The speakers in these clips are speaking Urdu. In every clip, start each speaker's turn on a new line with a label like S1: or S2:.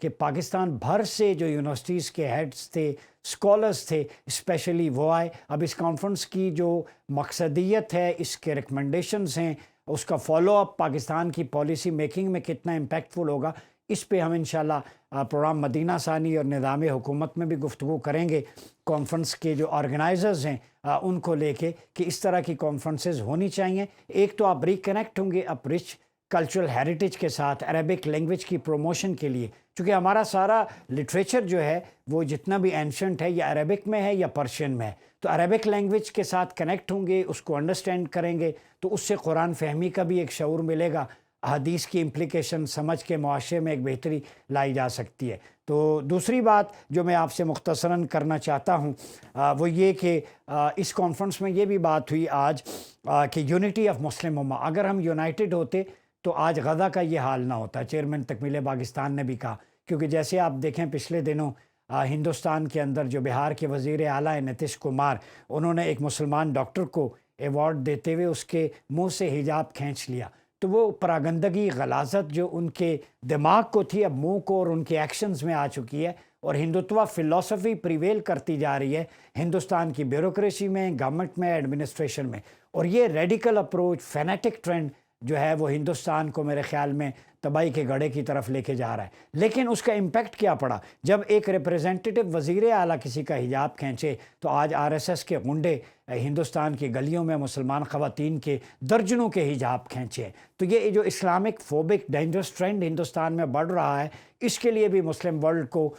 S1: کہ پاکستان بھر سے جو یونیورسٹیز کے ہیڈز تھے، اسکالرس تھے، اسپیشلی وہ آئے۔ اب اس کانفرنس کی جو مقصدیت ہے، اس کے ریکمنڈیشنز ہیں، اس کا فالو اپ پاکستان کی پالیسی میکنگ میں کتنا امپیکٹفل ہوگا، اس پہ ہم انشاءاللہ پروگرام مدینہ ثانی اور نظام حکومت میں بھی گفتگو کریں گے، کانفرنس کے جو آرگنائزرز ہیں ان کو لے کے، کہ اس طرح کی کانفرنسز ہونی چاہیے۔ ایک تو آپ ریکنیکٹ ہوں گے اپ رچ کلچرل ہیریٹیج کے ساتھ، عربک لینگویج کی پروموشن کے لیے، چونکہ ہمارا سارا لٹریچر جو ہے وہ جتنا بھی اینشنٹ ہے یا عربک میں ہے یا پرشین میں ہے، تو عربک لینگویج کے ساتھ کنیکٹ ہوں گے، اس کو انڈرسٹینڈ کریں گے تو اس سے قرآن فہمی کا بھی ایک شعور ملے گا، حدیث کی امپلیکیشن سمجھ کے معاشرے میں ایک بہتری لائی جا سکتی ہے۔ تو دوسری بات جو میں آپ سے مختصراً کرنا چاہتا ہوں وہ یہ کہ اس کانفرنس میں یہ بھی بات ہوئی آج کہ یونٹی آف مسلم امہ، اگر ہم یونائٹڈ ہوتے تو آج غزہ کا یہ حال نہ ہوتا۔ چیئرمین تکمیل پاکستان نے بھی کہا، کیونکہ جیسے آپ دیکھیں پچھلے دنوں ہندوستان کے اندر جو بہار کے وزیر اعلیٰ ہیں نتیش کمار، انہوں نے ایک مسلمان ڈاکٹر کو ایوارڈ دیتے ہوئے اس کے منہ سے حجاب کھینچ لیا، تو وہ پراگندگی، غلاظت جو ان کے دماغ کو تھی اب منہ کو اور ان کے ایکشنز میں آ چکی ہے، اور ہندوتوا فلسفی پریویل کرتی جا رہی ہے ہندوستان کی بیوروکریسی میں، گورنمنٹ میں، ایڈمنسٹریشن میں، اور یہ ریڈیکل اپروچ، فینیٹک ٹرینڈ جو ہے وہ ہندوستان کو میرے خیال میں تباہی کے گڑھے کی طرف لے کے جا رہا ہے۔ لیکن اس کا امپیکٹ کیا پڑا؟ جب ایک ریپریزنٹیٹو وزیر اعلیٰ کسی کا حجاب کھینچے تو آج RSS کے غنڈے ہندوستان کی گلیوں میں مسلمان خواتین کے درجنوں کے حجاب کھینچے ہیں۔ تو یہ جو Islamic phobic dangerous trend Hindustan میں بڑھ رہا ہے، اس کے لیے بھی مسلم ورلڈ کو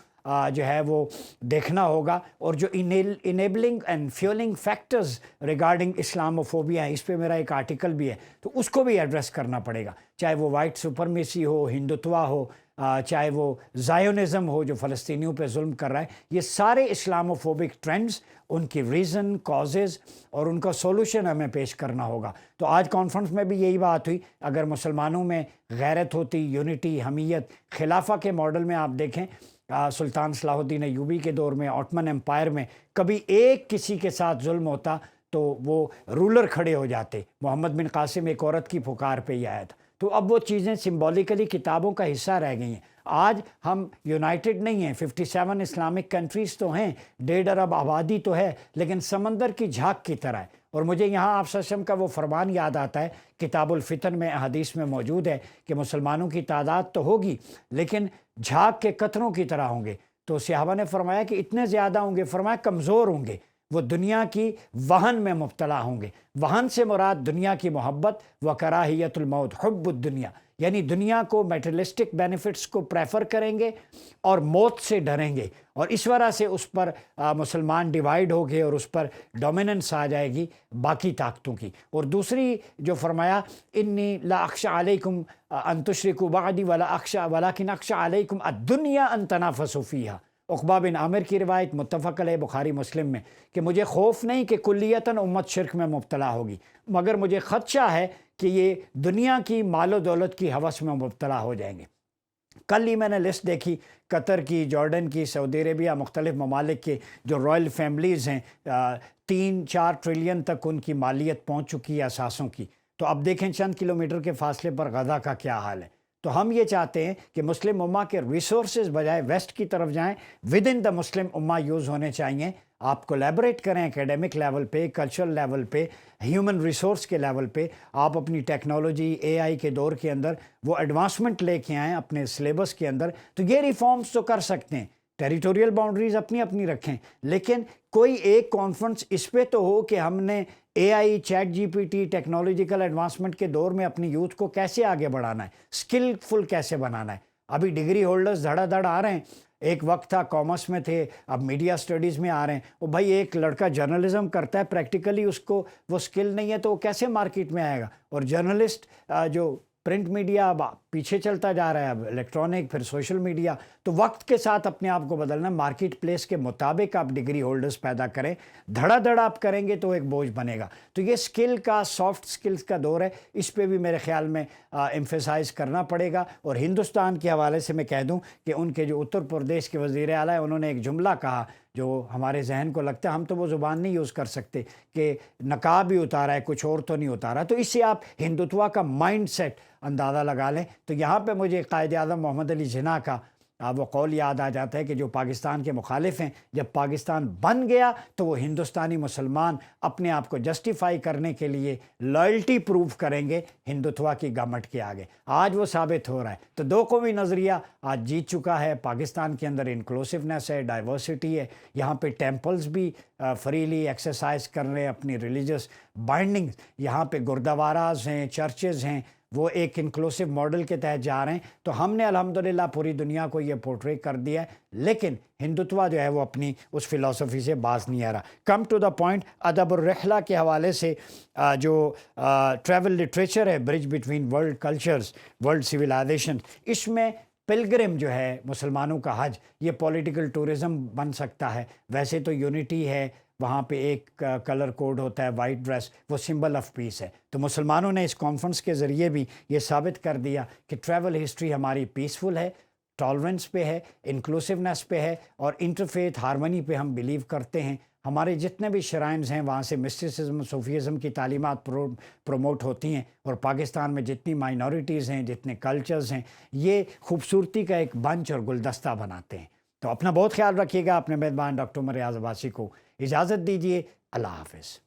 S1: جو ہے وہ دیکھنا ہوگا، اور جو enabling and fuelling factors regarding Islamophobia ہے، اس پہ میرا ایک آرٹیکل بھی ہے، تو اس کو بھی ایڈریس کرنا پڑے گا، چاہے وہ وائٹ سپرمیسی ہو، ہندوتوا ہو، چاہے وہ زائونزم ہو جو فلسطینیوں پہ ظلم کر رہا ہے، یہ سارے اسلاموفوبک ٹرینڈز، ان کی ریزن، کازز اور ان کا سولوشن ہمیں پیش کرنا ہوگا۔ تو آج کانفرنس میں بھی یہی بات ہوئی، اگر مسلمانوں میں غیرت ہوتی، یونٹی، حمیت، خلافہ کے ماڈل میں آپ دیکھیں سلطان صلاح الدین ایوبی کے دور میں، آٹمن امپائر میں، کبھی ایک کسی کے ساتھ ظلم ہوتا تو وہ رولر کھڑے ہو جاتے۔ محمد بن قاسم ایک عورت کی پکار پہ ہی آیا تھا۔ تو اب وہ چیزیں سمبولیکلی کتابوں کا حصہ رہ گئی ہیں۔ آج ہم یونائٹڈ نہیں ہیں، 57 اسلامک کنٹریز تو ہیں، 1.5 ارب آبادی تو ہے، لیکن سمندر کی جھاگ کی طرح ہے۔ اور مجھے یہاں آپ وسلم کا وہ فرمان یاد آتا ہے، کتاب الفتن میں، حدیث میں موجود ہے کہ مسلمانوں کی تعداد تو ہوگی لیکن جھاگ کے قطروں کی طرح ہوں گے۔ تو صحابہ نے فرمایا کہ اتنے زیادہ ہوں گے، فرمایا کمزور ہوں گے، وہ دنیا کی وہن میں مبتلا ہوں گے۔ وہن سے مراد دنیا کی محبت، و کراہیت الموت، حب الدنیا، یعنی دنیا کو، میٹریلسٹک بینیفٹس کو پریفر کریں گے اور موت سے ڈریں گے، اور اس وجہ سے اس پر مسلمان ڈیوائیڈ ہو گئے اور اس پر ڈومیننس آ جائے گی باقی طاقتوں کی۔ اور دوسری جو فرمایا، انی لا اخشى علیکم ان تشرکوا بعدی ولا اخشى ولکن اخشى علیکم الدنیا ان تنافسوا فیہا۔ عقبہ بن عامر کی روایت متفق علیہ بخاری مسلم میں، کہ مجھے خوف نہیں کہ کلیتاً امت شرک میں مبتلا ہوگی، مگر مجھے خدشہ ہے کہ یہ دنیا کی مال و دولت کی ہوس میں مبتلا ہو جائیں گے۔ کل ہی میں نے لسٹ دیکھی قطر کی، جارڈن کی، سعودی عربیہ، مختلف ممالک کے جو رائل فیملیز ہیں، 3-4 ٹریلین تک ان کی مالیت پہنچ چکی ہے اثاثوں کی۔ تو اب دیکھیں چند کلومیٹر کے فاصلے پر غزہ کا کیا حال ہے۔ تو ہم یہ چاہتے ہیں کہ مسلم امہ کے ریسورسز بجائے ویسٹ کی طرف جائیں، ود ان دا مسلم امہ یوز ہونے چاہیے۔ آپ کولیبریٹ کریں اکیڈمک لیول پہ، کلچرل لیول پہ، ہیومن ریسورس کے لیول پہ، آپ اپنی ٹیکنالوجی، AI کے دور کے اندر وہ ایڈوانسمنٹ لے کے آئیں اپنے سلیبس کے اندر، تو یہ ریفارمز تو کر سکتے ہیں۔ ٹیریٹوریل باؤنڈریز اپنی اپنی رکھیں، لیکن کوئی ایک کانفرنس اس پہ تو ہو کہ ہم نے AI، chat GPT، technological advancement کے دور میں اپنی یوتھ کو کیسے آگے بڑھانا ہے، اسکلفل کیسے بنانا ہے۔ ابھی ڈگری ہولڈرز دھڑا دھڑ آ رہے ہیں، ایک وقت تھا کامرس میں تھے، اب میڈیا سٹڈیز میں آ رہے ہیں۔ وہ بھائی ایک لڑکا جرنلزم کرتا ہے، پریکٹیکلی اس کو وہ سکل نہیں ہے تو وہ کیسے مارکیٹ میں آئے گا؟ اور جرنلسٹ جو پرنٹ میڈیا اب پیچھے چلتا جا رہا ہے، اب الیکٹرانک، پھر سوشل میڈیا، تو وقت کے ساتھ اپنے آپ کو بدلنا، مارکیٹ پلیس کے مطابق آپ ڈگری ہولڈرز پیدا کریں، دھڑا دھڑ آپ کریں گے تو ایک بوجھ بنے گا۔ تو یہ سکل کا، سافٹ سکلز کا دور ہے، اس پہ بھی میرے خیال میں ایمفیسائز کرنا پڑے گا۔ اور ہندوستان کے حوالے سے میں کہہ دوں کہ ان کے جو اتر پردیش کے وزیر اعلیٰ ہیں، انہوں نے ایک جملہ کہا جو ہمارے ذہن کو لگتا ہے ہم تو وہ زبان نہیں یوز کر سکتے، کہ نقاب بھی اتارا ہے، کچھ اور تو نہیں اتارا۔ تو اس سے آپ ہندوتوا کا مائنڈ سیٹ اندازہ لگا لیں۔ تو یہاں پہ مجھے قائد اعظم محمد علی جناح کا وہ قول یاد آ جاتا ہے کہ جو پاکستان کے مخالف ہیں، جب پاکستان بن گیا تو وہ ہندوستانی مسلمان اپنے آپ کو جسٹیفائی کرنے کے لیے لائلٹی پروف کریں گے ہندوتوا کی گورنمنٹ کے آگے۔ آج وہ ثابت ہو رہا ہے۔ تو دو قومی نظریہ آج جیت چکا ہے۔ پاکستان کے اندر انکلوسیونیس ہے، ڈائیورسٹی ہے، یہاں پہ ٹیمپلز بھی فریلی ایکسرسائز کر رہے ہیں اپنی ریلیجس بائنڈنگ، یہاں پہ گردواراز ہیں، چرچز ہیں، وہ ایک انکلوسیو ماڈل کے تحت جا رہے ہیں۔ تو ہم نے الحمدللہ پوری دنیا کو یہ پورٹری کر دیا ہے، لیکن ہندوتوا جو ہے وہ اپنی اس فلسفی سے باز نہیں آ رہا۔ کم ٹو دا پوائنٹ، ادب الرحلہ کے حوالے سے جو ٹریول لٹریچر ہے، bridge between world cultures, world civilization, اس میں پلگرم جو ہے مسلمانوں کا حج، یہ پولیٹیکل ٹورزم بن سکتا ہے۔ ویسے تو یونٹی ہے، وہاں پہ ایک کلر کوڈ ہوتا ہے، وائٹ ڈریس، وہ سمبل آف پیس ہے۔ تو مسلمانوں نے اس کانفرنس کے ذریعے بھی یہ ثابت کر دیا کہ ٹریول ہسٹری ہماری پیسفل ہے، ٹالرنس پہ ہے، انکلوسیونیس پہ ہے، اور انٹرفیتھ ہارمنی پہ ہم بلیو کرتے ہیں۔ ہمارے جتنے بھی شرائنز ہیں وہاں سے مسٹسزم، صوفیزم کی تعلیمات پروموٹ ہوتی ہیں، اور پاکستان میں جتنی مائنورٹیز ہیں، جتنے کلچرز ہیں، یہ خوبصورتی کا ایک بنچ اور گلدستہ بناتے ہیں۔ تو اپنا بہت خیال رکھیے گا۔ اپنے میزبان ڈاکٹر عمر ریاض عباسی کو اجازت دیجیے۔ اللہ حافظ۔